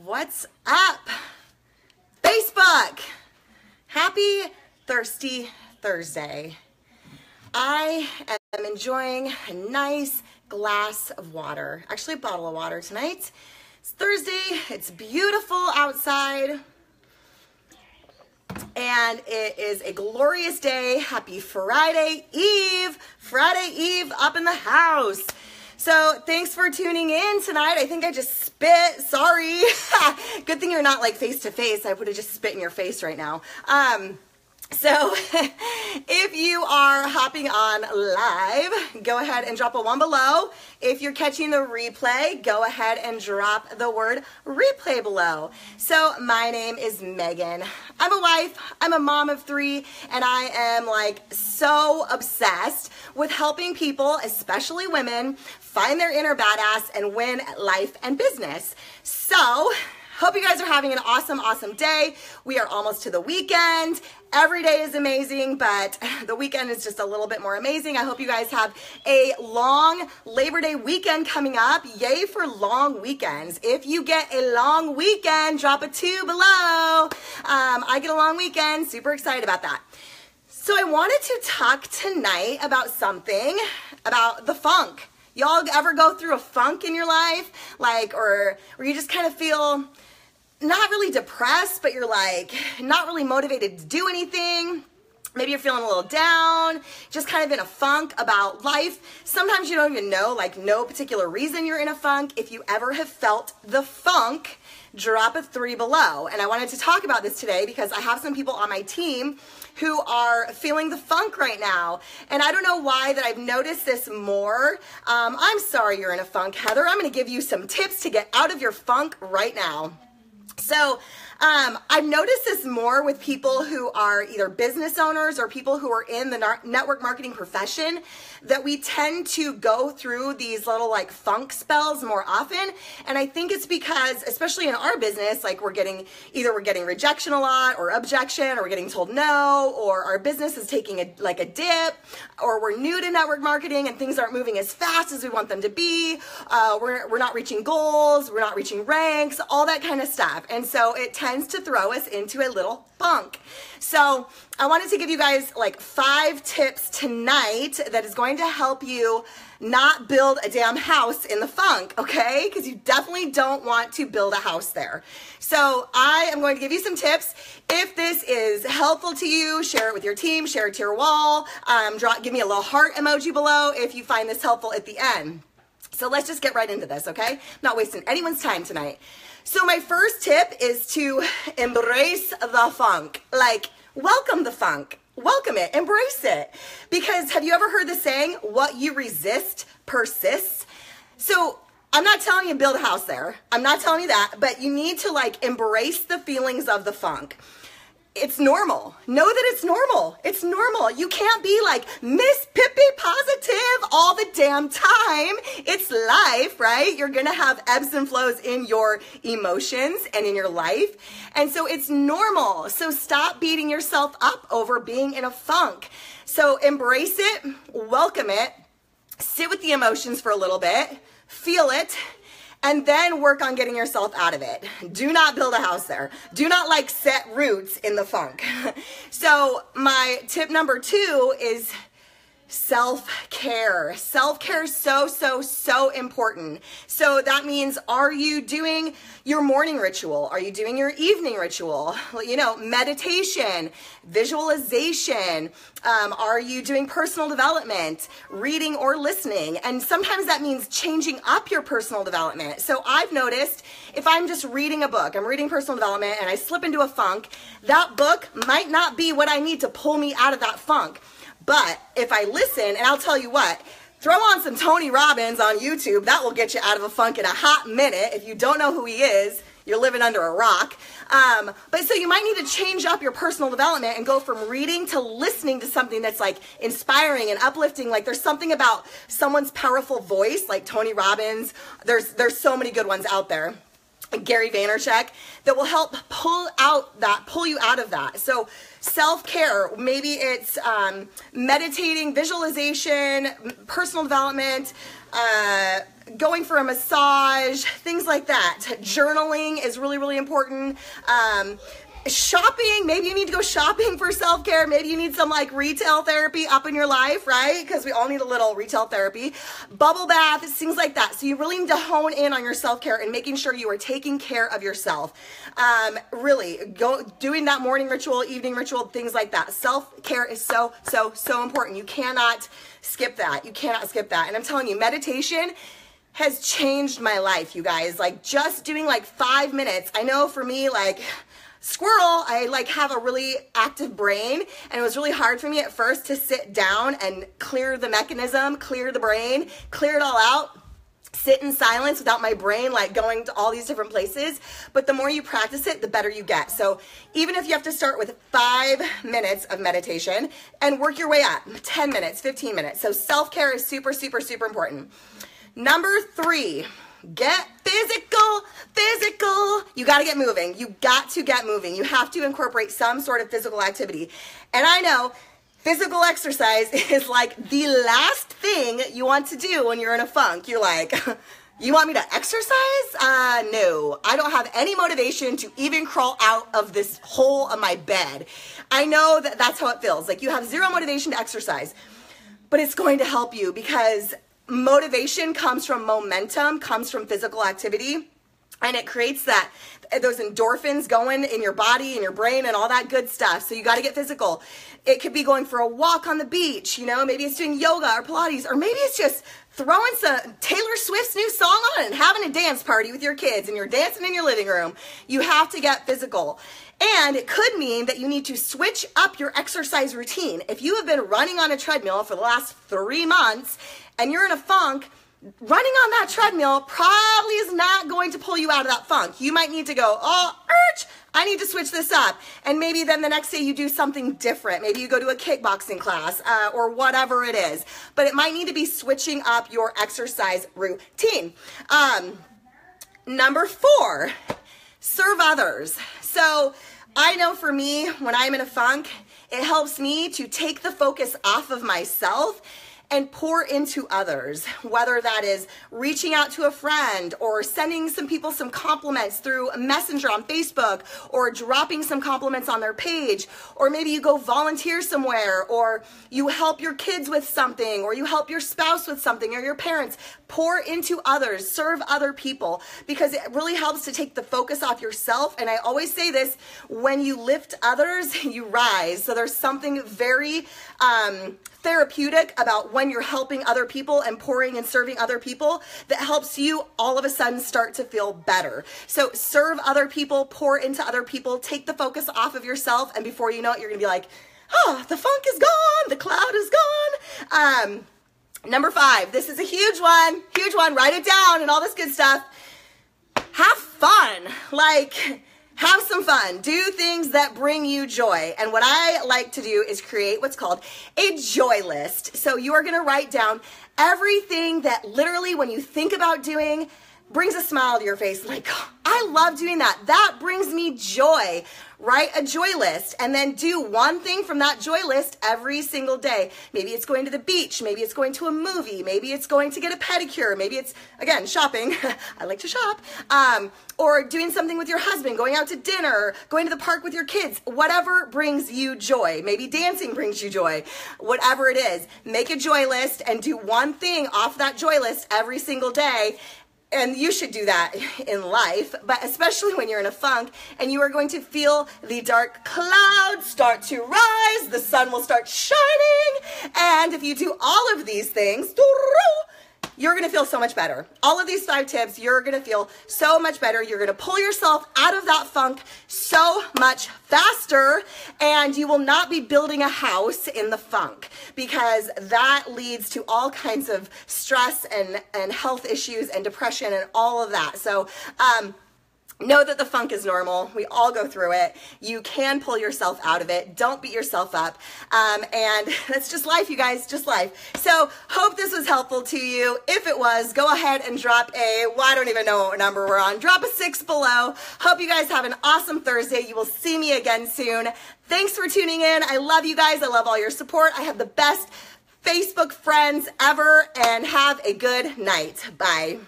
What's up, Facebook? Happy Thirsty Thursday. I am enjoying a nice glass of water, actually a bottle of water tonight. It's Thursday, it's beautiful outside, and it is a glorious day. Happy Friday Eve up in the house. So thanks for tuning in tonight. I think I just spit, sorry. Good thing you're not like face to face. I would have just spit in your face right now. So if you are hopping on live, go ahead and drop a 1 below. If you're catching the replay, go ahead and drop the word replay below. So my name is Megan. I'm a wife, I'm a mom of 3, and I am like so obsessed with helping people, especially women, find their inner badass and win at life and business. So hope you guys are having an awesome day. We are almost to the weekend. Every day is amazing, but the weekend is just a little bit more amazing. I hope you guys have a long Labor Day weekend coming up. Yay for long weekends. If you get a long weekend, drop a 2 below. I get a long weekend. Super excited about that. So I wanted to talk tonight about something about the funk. Y'all ever go through a funk in your life? Like, or you just kind of feel not really depressed, but you're like not really motivated to do anything. Maybe you're feeling a little down, just kind of in a funk about life. Sometimes you don't even know, like no particular reason you're in a funk. If you ever have felt the funk, drop a 3 below. And I wanted to talk about this today because I have some people on my team who are feeling the funk right now. And I don't know why that I've noticed this more. I'm sorry you're in a funk, Heather. I'm gonna give you some tips to get out of your funk right now. So I've noticed this more with people who are either business owners or people who are in the network marketing profession, that we tend to go through these little like funk spells more often. And I think it's because, especially in our business, like we're getting rejection a lot, or objection, or we're getting told no, or our business is taking a dip, or we're new to network marketing and things aren't moving as fast as we want them to be. We're not reaching goals, we're not reaching ranks, all that kind of stuff. And so it tends to throw us into a little funk. So I wanted to give you guys like 5 tips tonight that is going to help you not build a damn house in the funk, okay? Because you definitely don't want to build a house there. So I am going to give you some tips. If this is helpful to you, share it with your team, share it to your wall, give me a little heart emoji below if you find this helpful at the end. So let's just get right into this, okay? I'm not wasting anyone's time tonight. So my first tip is to embrace the funk. Like, welcome the funk. Welcome it. Embrace it. Because have you ever heard the saying, what you resist persists? So I'm not telling you to build a house there. I'm not telling you that. But you need to like embrace the feelings of the funk. It's normal. Know that it's normal. It's normal. You can't be like Miss Pippi positive all the damn time. It's life, right? You're going to have ebbs and flows in your emotions and in your life. And so it's normal. So stop beating yourself up over being in a funk. So embrace it, welcome it, sit with the emotions for a little bit, feel it, and then work on getting yourself out of it. Do not build a house there. Do not like set roots in the funk. So my tip number 2 is self-care. Self-care is so important. So that means, are you doing your morning ritual? Are you doing your evening ritual? You know, meditation, visualization. Are you doing personal development, reading or listening? And sometimes that means changing up your personal development. So I've noticed if I'm just reading a book, I'm reading personal development and I slip into a funk, that book might not be what I need to pull me out of that funk. But if I listen, and I'll tell you what, throw on some Tony Robbins on YouTube. That will get you out of a funk in a hot minute. If you don't know who he is, you're living under a rock. But so you might need to change up your personal development and go from reading to listening to something that's like inspiring and uplifting. Like there's something about someone's powerful voice, like Tony Robbins. There's so many good ones out there. Gary Vaynerchuk, that will help pull you out of that. So self-care, maybe it's meditating, visualization, personal development, going for a massage, things like that. Journaling is really, really important. Shopping, maybe you need to go shopping for self-care. Maybe you need some like retail therapy up in your life, right? Because we all need a little retail therapy. Bubble baths, things like that. So you really need to hone in on your self-care and making sure you are taking care of yourself. Really, doing that morning ritual, evening ritual, things like that. Self-care is so, so, so important. You cannot skip that. You cannot skip that. And I'm telling you, meditation has changed my life, you guys. Like just doing like 5 minutes. I know for me, like, squirrel, I like have a really active brain, and it was really hard for me at first to sit down and clear the mechanism, clear the brain, clear it all out, sit in silence without my brain like going to all these different places. But the more you practice it, the better you get. So even if you have to start with 5 minutes of meditation and work your way up, 10 minutes, 15 minutes. So self-care is super, super, super important. Number 3, get physical. You got to get moving. You got to get moving. You have to incorporate some sort of physical activity. And I know physical exercise is like the last thing you want to do when you're in a funk. You're like, you want me to exercise? No, I don't have any motivation to even crawl out of this hole of my bed. I know that that's how it feels. Like you have zero motivation to exercise, but it's going to help you because motivation comes from momentum, comes from physical activity, and it creates those endorphins going in your body and your brain and all that good stuff. So you got to get physical. It could be going for a walk on the beach, maybe it's doing yoga or Pilates, or maybe it's just throwing some Taylor Swift's new song on and having a dance party with your kids and you're dancing in your living room. You have to get physical. And it could mean that you need to switch up your exercise routine. If you have been running on a treadmill for the last 3 months and you're in a funk, running on that treadmill probably is not going to pull you out of that funk. You might need to go, I need to switch this up. And maybe then the next day you do something different. Maybe you go to a kickboxing class or whatever it is. But it might need to be switching up your exercise routine. Number 4, serve others. So I know for me, when I'm in a funk, it helps me to take the focus off of myself and pour into others, whether that is reaching out to a friend or sending some people some compliments through Messenger on Facebook or dropping some compliments on their page, or maybe you go volunteer somewhere, or you help your kids with something, or you help your spouse with something, or your parents. Pour into others, serve other people, because it really helps to take the focus off yourself. And I always say this, when you lift others, you rise. So there's something very therapeutic about when you're helping other people and pouring and serving other people that helps you all of a sudden start to feel better. So serve other people, pour into other people, take the focus off of yourself, and before you know it, you're gonna be like, oh, the funk is gone, the cloud is gone. Number 5, this is a huge one, write it down and all this good stuff. Have fun. Have some fun. Do things that bring you joy. And what I like to do is create what's called a joy list. So you are going to write down everything that literally when you think about doing brings a smile to your face. Like, oh, I love doing that. That brings me joy. Write a joy list and then do one thing from that joy list every single day. Maybe it's going to the beach. Maybe it's going to a movie. Maybe it's going to get a pedicure. Maybe it's, again, shopping. I like to shop. Or doing something with your husband, going out to dinner, going to the park with your kids, whatever brings you joy. Maybe dancing brings you joy. Whatever it is, make a joy list and do one thing off that joy list every single day. And you should do that in life, but especially when you're in a funk and you are going to feel the dark clouds start to rise, the sun will start shining, and if you do all of these things, you're going to feel so much better. All of these 5 tips, you're going to feel so much better. You're going to pull yourself out of that funk so much faster, and you will not be building a house in the funk, because that leads to all kinds of stress and health issues and depression and all of that. So Know that the funk is normal. We all go through it. You can pull yourself out of it. Don't beat yourself up. And that's just life, you guys, just life. So hope this was helpful to you. If it was, go ahead and drop well, I don't even know what number we're on. Drop a 6 below. Hope you guys have an awesome Thursday. You will see me again soon. Thanks for tuning in. I love you guys. I love all your support. I have the best Facebook friends ever, and have a good night. Bye.